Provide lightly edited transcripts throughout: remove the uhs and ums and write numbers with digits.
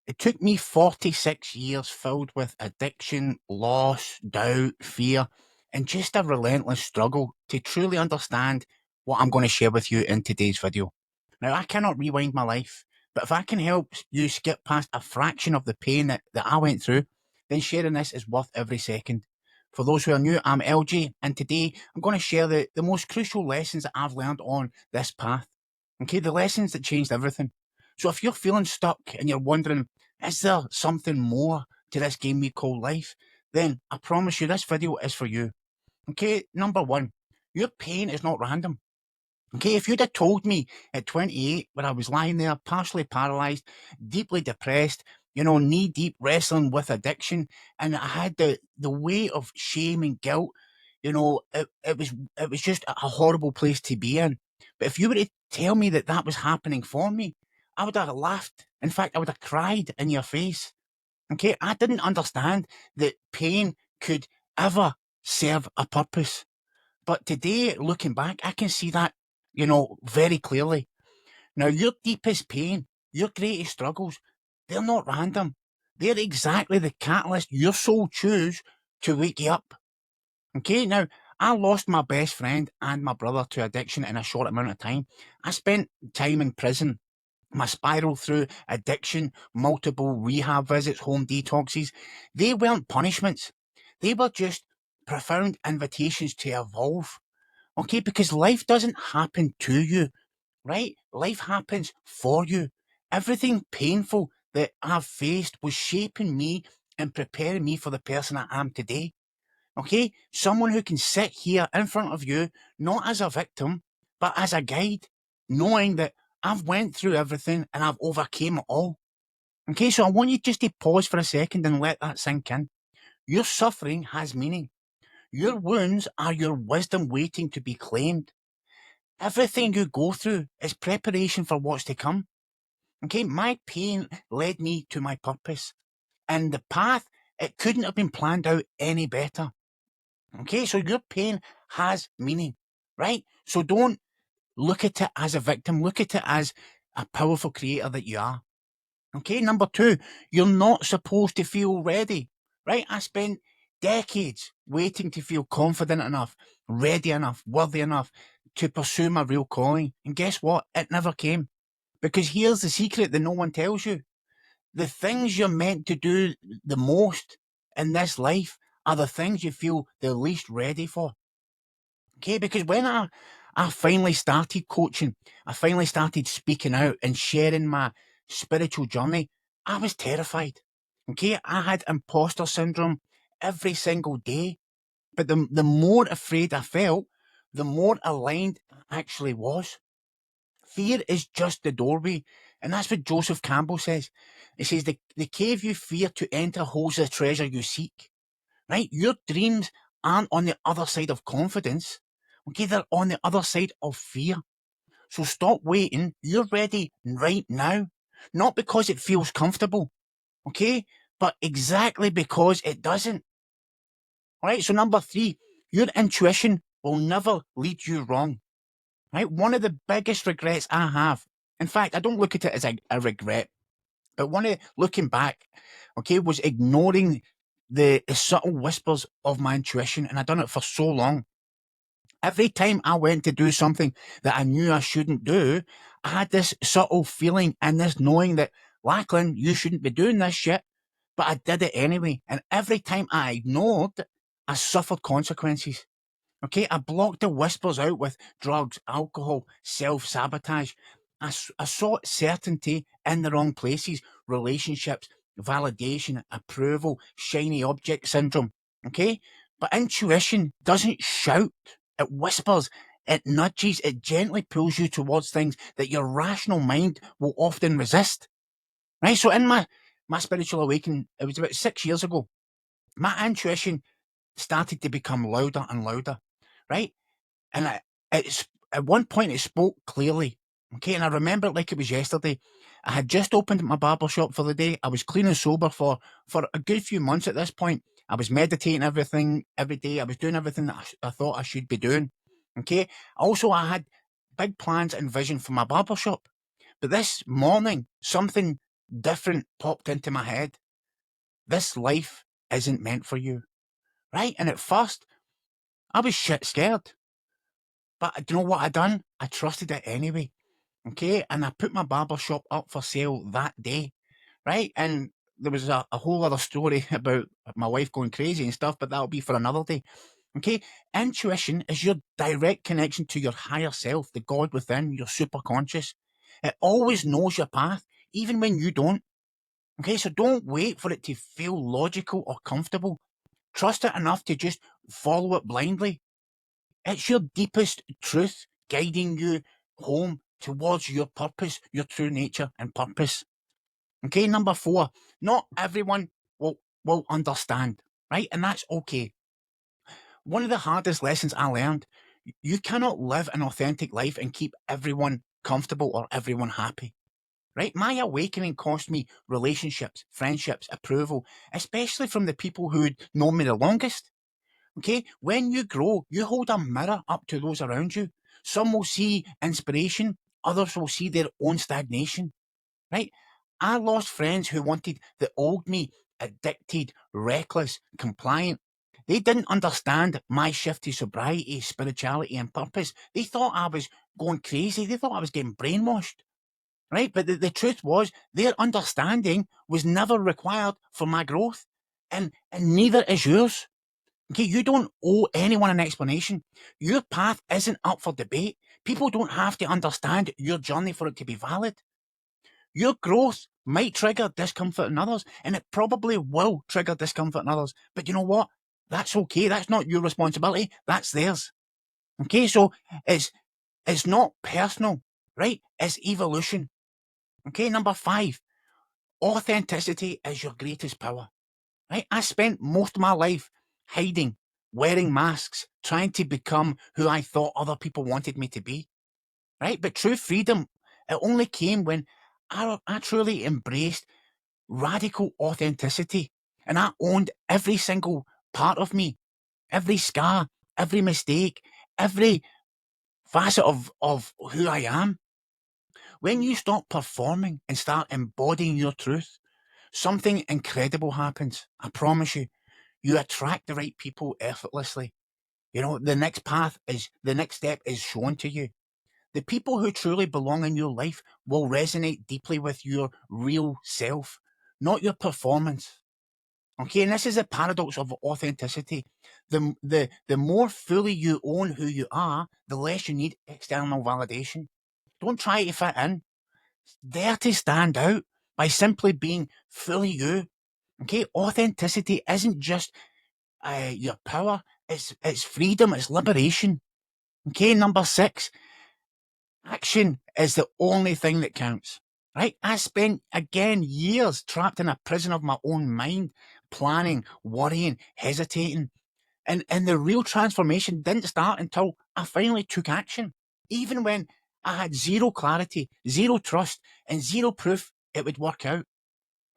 It took me 46 years filled with addiction, loss, doubt, fear, and just a relentless struggle to truly understand what I'm going to share with you in today's video. Now, I cannot rewind my life, but if I can help you skip past a fraction of the pain that I went through, then sharing this is worth every second. For those who are new, I'm LJ, and today I'm going to share the most crucial lessons that I've learned on this path. Okay, the lessons that changed everything. So if you're feeling stuck and you're wondering, is there something more to this game we call life? Then I promise you this video is for you. Okay, number one, your pain is not random. Okay, if you'd have told me at 28, when I was lying there, partially paralyzed, deeply depressed, knee deep wrestling with addiction, and I had the weight of shame and guilt, it was just a horrible place to be in. But if you were to tell me that that was happening for me, I would have laughed. In fact, I would have cried in your face. Okay, I didn't understand that pain could ever serve a purpose. But today, looking back, I can see that, very clearly. Now, your deepest pain, your greatest struggles, they're not random. They're exactly the catalyst your soul chose to wake you up. Okay, now, I lost my best friend and my brother to addiction in a short amount of time. I spent time in prison. My spiral through addiction, multiple rehab visits, home detoxes, they weren't punishments. They were just profound invitations to evolve. Okay, because life doesn't happen to you, right? Life happens for you. Everything painful that I've faced was shaping me and preparing me for the person I am today. Okay, someone who can sit here in front of you, not as a victim, but as a guide, knowing that I've went through everything and I've overcame it all. Okay, so I want you just to pause for a second and let that sink in. Your suffering has meaning. Your wounds are your wisdom waiting to be claimed. Everything you go through is preparation for what's to come. Okay, my pain led me to my purpose. And the path, it couldn't have been planned out any better. Okay, so your pain has meaning, right? So don't look at it as a victim. Look at it as a powerful creator that you are. Okay, number two, you're not supposed to feel ready, right? I spent decades waiting to feel confident enough, ready enough, worthy enough to pursue my real calling. And guess what? It never came. Because here's the secret that no one tells you. The things you're meant to do the most in this life are the things you feel the least ready for. Okay, because when I finally started coaching, I finally started speaking out and sharing my spiritual journey, I was terrified. Okay, I had imposter syndrome every single day. But the more afraid I felt, the more aligned I actually was. Fear is just the doorway. And that's what Joseph Campbell says. He says, the cave you fear to enter holds the treasure you seek. Right? Your dreams aren't on the other side of confidence. Okay, they're on the other side of fear. So stop waiting. You're ready right now. Not because it feels comfortable. Okay? But exactly because it doesn't. All right, so number three, your intuition will never lead you wrong. Right? One of the biggest regrets I have, in fact, I don't look at it as a regret, but looking back, okay, was ignoring the subtle whispers of my intuition, and I'd done it for so long. Every time I went to do something that I knew I shouldn't do, I had this subtle feeling and this knowing that, Lachlan, you shouldn't be doing this shit. But I did it anyway. And every time I ignored, I suffered consequences. Okay, I blocked the whispers out with drugs, alcohol, self-sabotage. I sought certainty in the wrong places, relationships, validation, approval, shiny object syndrome. Okay, but intuition doesn't shout, it whispers, it nudges, it gently pulls you towards things that your rational mind will often resist. Right, so in my spiritual awakening, it was about 6 years ago, my intuition started to become louder and louder, right? And it's at one point it spoke clearly. Okay, and I remember it like it was yesterday. I had just opened my barber shop for the day. I was clean and sober for a good few months at this point. I was meditating everything every day. I was doing everything that I thought I should be doing. Okay. Also, I had big plans and vision for my barber shop. But this morning, something different popped into my head. This life isn't meant for you, right? And at first, I was shit scared. But do you know what I done? I trusted it anyway. Okay, and I put my barber shop up for sale that day, right? And there was a whole other story about my wife going crazy and stuff, but that'll be for another day. Okay, intuition is your direct connection to your higher self, the God within, your superconscious. It always knows your path, even when you don't. Okay, so don't wait for it to feel logical or comfortable. Trust it enough to just follow it blindly. It's your deepest truth guiding you home towards your purpose, your true nature and purpose. Okay, number 4, not everyone will understand, right? And that's okay. One of the hardest lessons I learned, you cannot live an authentic life and keep everyone comfortable or everyone happy, right? My awakening cost me relationships, friendships, approval, especially from the people who'd known me the longest. Okay, when you grow, you hold a mirror up to those around you. Some will see inspiration, others will see their own stagnation, right? I lost friends who wanted the old me, addicted, reckless, compliant. They didn't understand my shift to sobriety, spirituality, and purpose. They thought I was going crazy. They thought I was getting brainwashed, right? But the truth was, their understanding was never required for my growth, and neither is yours. Okay, you don't owe anyone an explanation. Your path isn't up for debate. People don't have to understand your journey for it to be valid. Your growth might trigger discomfort in others, and it probably will trigger discomfort in others. But you know what? That's okay. That's not your responsibility. That's theirs. Okay, so it's not personal, right? It's evolution. Okay, number 5, authenticity is your greatest power. Right? I spent most of my life hiding, wearing masks, trying to become who I thought other people wanted me to be. Right? But true freedom, it only came when I truly embraced radical authenticity. And I owned every single part of me, every scar, every mistake, every facet of who I am. When you stop performing and start embodying your truth, something incredible happens. I promise you. You attract the right people effortlessly. You know, the next step is shown to you. The people who truly belong in your life will resonate deeply with your real self, not your performance. Okay, and this is a paradox of authenticity. The more fully you own who you are, the less you need external validation. Don't try to fit in. Dare to stand out by simply being fully you. Okay, authenticity isn't just your power, it's freedom, it's liberation. Okay, number 6, action is the only thing that counts. Right? I spent again years trapped in a prison of my own mind, planning, worrying, hesitating. And the real transformation didn't start until I finally took action. Even when I had zero clarity, zero trust, and zero proof it would work out.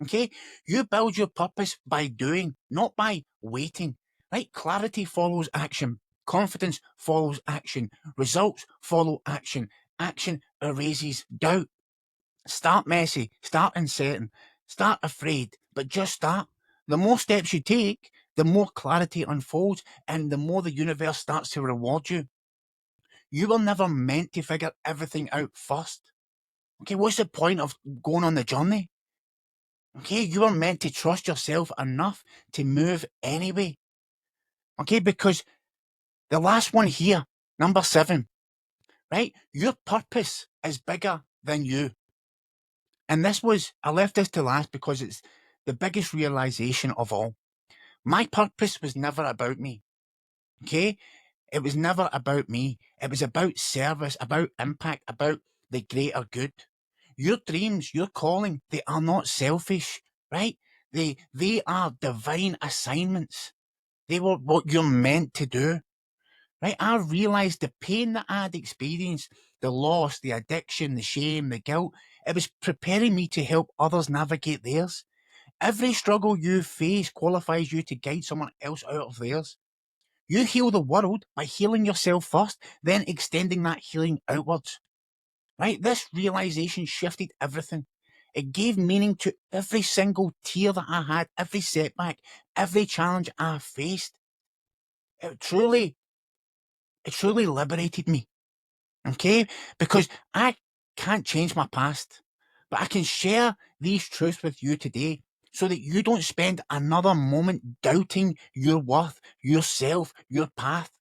Okay? You build your purpose by doing, not by waiting. Right? Clarity follows action. Confidence follows action. Results follow action. Action erases doubt. Start messy. Start uncertain. Start afraid. But just start. The more steps you take, the more clarity unfolds and the more the universe starts to reward you. You were never meant to figure everything out first. Okay, what's the point of going on the journey? Okay, you are meant to trust yourself enough to move anyway. Okay, because the last one here, number 7, right? Your purpose is bigger than you. And I left this to last because it's the biggest realization of all. My purpose was never about me. Okay? It was never about me. It was about service, about impact, about the greater good. Your dreams, your calling, they are not selfish, right? They are divine assignments. They were what you're meant to do, right? I realized the pain that I had experienced, the loss, the addiction, the shame, the guilt, it was preparing me to help others navigate theirs. Every struggle you face qualifies you to guide someone else out of theirs. You heal the world by healing yourself first, then extending that healing outwards. Right? This realization shifted everything. It gave meaning to every single tear that I had, every setback, every challenge I faced. It truly liberated me. Okay? Because I can't change my past, but I can share these truths with you today so that you don't spend another moment doubting your worth, yourself, your path.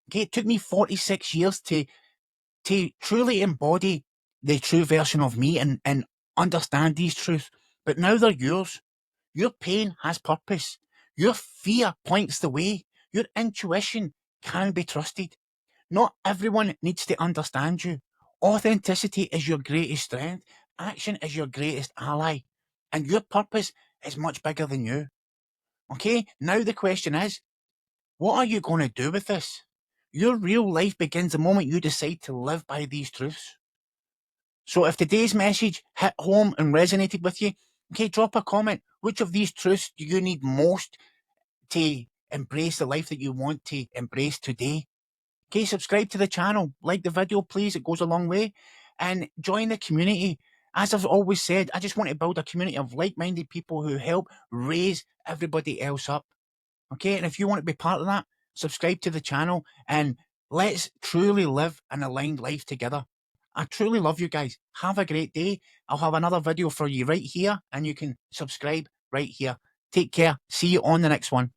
Okay? It took me 46 years to truly embody the true version of me and understand these truths. But now they're yours. Your pain has purpose. Your fear points the way. Your intuition can be trusted. Not everyone needs to understand you. Authenticity is your greatest strength. Action is your greatest ally. And your purpose is much bigger than you. Okay? Now the question is, what are you going to do with this? Your real life begins the moment you decide to live by these truths. So if today's message hit home and resonated with you, okay, drop a comment. Which of these truths do you need most to embrace the life that you want to embrace today? Okay, subscribe to the channel, like the video, please. It goes a long way. And join the community. As I've always said, I just want to build a community of like-minded people who help raise everybody else up. Okay, and if you want to be part of that, subscribe to the channel and let's truly live an aligned life together. I truly love you guys. Have a great day. I'll have another video for you right here and you can subscribe right here. Take care. See you on the next one.